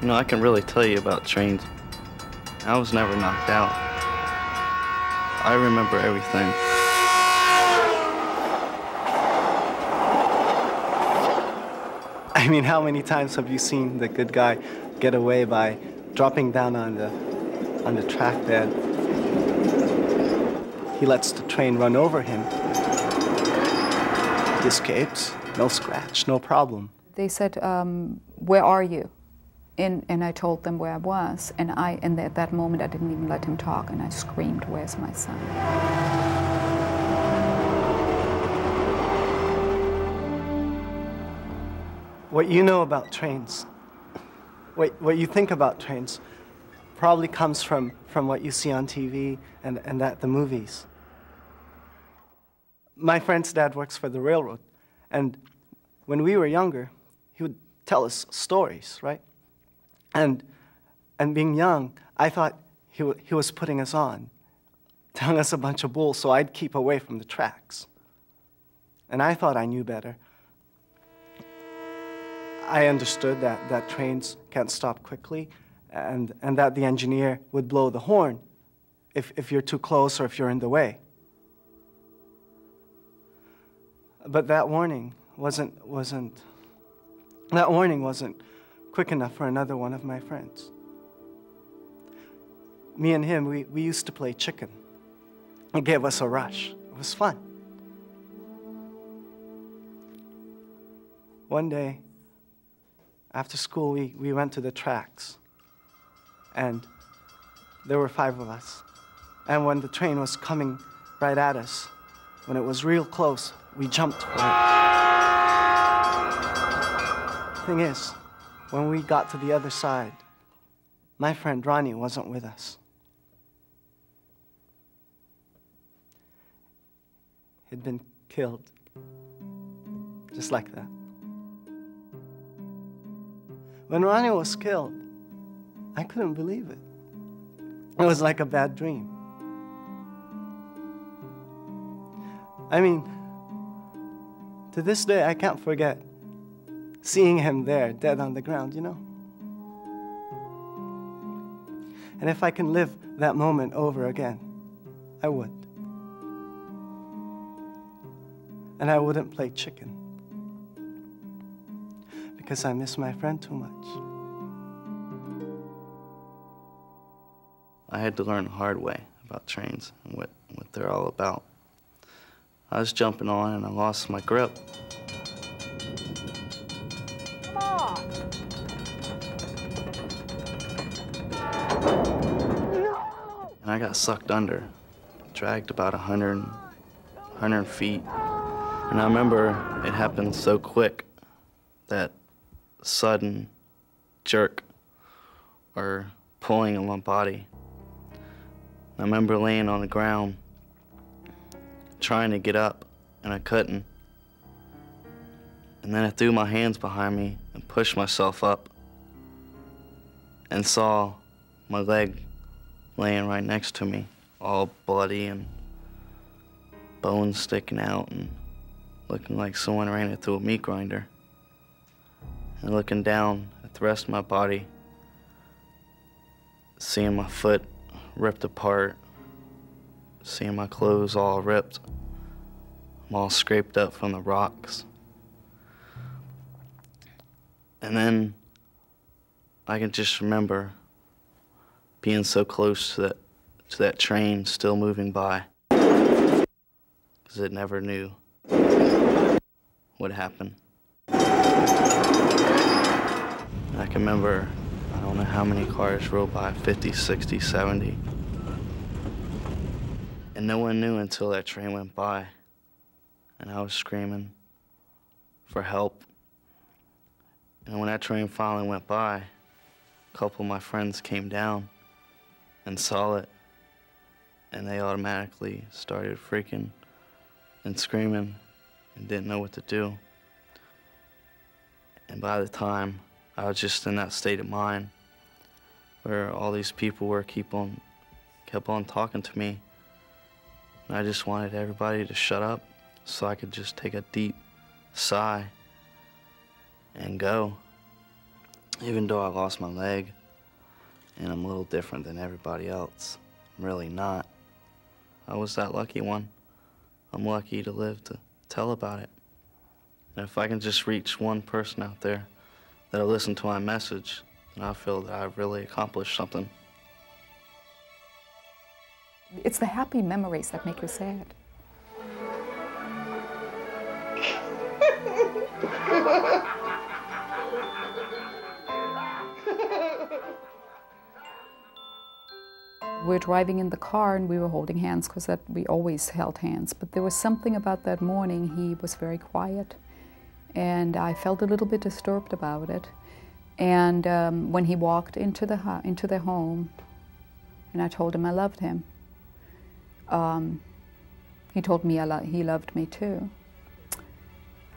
You know, I can really tell you about trains. I was never knocked out. I remember everything. I mean, how many times have you seen the good guy get away by dropping down on the track bed? He lets the train run over him. He escapes, no scratch, no problem. They said, where are you? And I told them where I was, and at that moment I didn't even let him talk, and I screamed, "Where's my son?" What you know about trains, what you think about trains, probably comes from what you see on TV and at the movies. My friend's dad works for the railroad, and when we were younger, he would tell us stories, right? And being young, I thought he was putting us on, telling us a bunch of bull so I'd keep away from the tracks. And I thought I knew better. I understood that trains can't stop quickly and that the engineer would blow the horn if you're too close or if you're in the way. But that warning wasn't quick enough for another one of my friends. Me and him, we used to play chicken. It gave us a rush. It was fun. One day, after school, we went to the tracks, and there were 5 of us. And when the train was coming right at us, when it was real close, we jumped for it. Thing is, when we got to the other side, my friend Ronnie wasn't with us. He'd been killed, just like that. When Ronnie was killed, I couldn't believe it. It was like a bad dream. I mean, to this day, I can't forget seeing him there, dead on the ground, you know? And if I can live that moment over again, I would. And I wouldn't play chicken, because I miss my friend too much. I had to learn the hard way about trains and what they're all about. I was jumping on and I lost my grip. Come on! No! And I got sucked under, dragged about 100 feet. And I remember it happened so quick, that sudden jerk or pulling on my body. I remember laying on the ground, trying to get up, and I couldn't. And then I threw my hands behind me and pushed myself up and saw my leg laying right next to me, all bloody and bones sticking out and looking like someone ran it through a meat grinder. And looking down at the rest of my body, seeing my foot ripped apart, seeing my clothes all ripped. I'm all scraped up from the rocks. And then I can just remember being so close to that train still moving by, because it never knew what happened. I can remember, I don't know how many cars rolled by, 50, 60, 70. And no one knew until that train went by. And I was screaming for help. And when that train finally went by, a couple of my friends came down and saw it. And they automatically started freaking and screaming and didn't know what to do. And by the time I was just in that state of mind where all these people were kept on talking to me, and I just wanted everybody to shut up so I could just take a deep sigh and go. Even though I lost my leg, and I'm a little different than everybody else, I'm really not. I was that lucky one. I'm lucky to live to tell about it. And if I can just reach one person out there that'll listen to my message, then I feel that I've really accomplished something. It's the happy memories that make you sad. We were driving in the car and we were holding hands because we always held hands. But there was something about that morning, he was very quiet. And I felt a little bit disturbed about it. And when he walked into the home, and I told him I loved him, he told me he loved me too.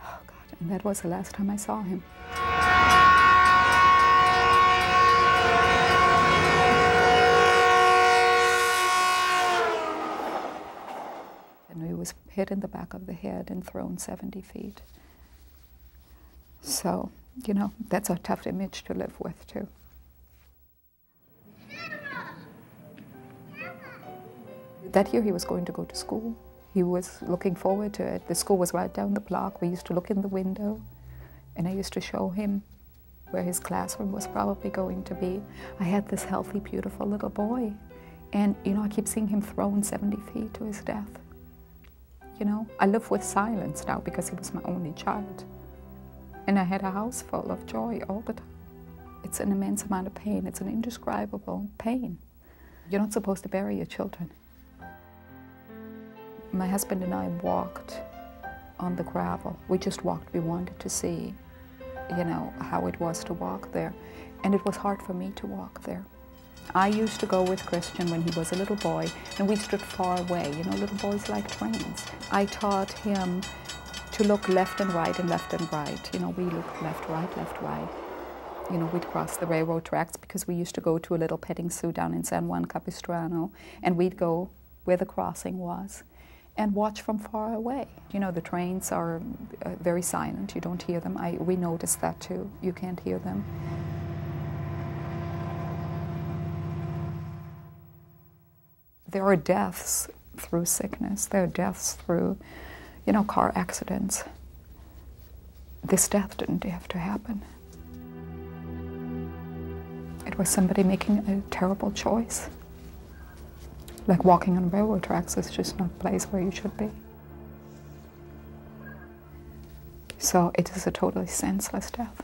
Oh God, and that was the last time I saw him. And he was hit in the back of the head and thrown 70 feet. So, you know, that's a tough image to live with too. That year he was going to go to school. He was looking forward to it. The school was right down the block. We used to look in the window, and I used to show him where his classroom was probably going to be. I had this healthy, beautiful little boy, and you know, I keep seeing him thrown 70 feet to his death. You know, I live with silence now because he was my only child. And I had a house full of joy all the time. It's an immense amount of pain. It's an indescribable pain. You're not supposed to bury your children. My husband and I walked on the gravel. We just walked. We wanted to see, you know, how it was to walk there. And it was hard for me to walk there. I used to go with Christian when he was a little boy, and we stood far away. You know, little boys like trains. I taught him to look left and right and left and right. You know, we looked left, right. You know, we'd cross the railroad tracks because we used to go to a little petting zoo down in San Juan Capistrano, and we'd go where the crossing was and watch from far away. You know, the trains are very silent. You don't hear them. We noticed that too. You can't hear them. There are deaths through sickness. There are deaths through, you know, car accidents. This death didn't have to happen. It was somebody making a terrible choice. Like walking on railroad tracks is just not a place where you should be. So it is a totally senseless death.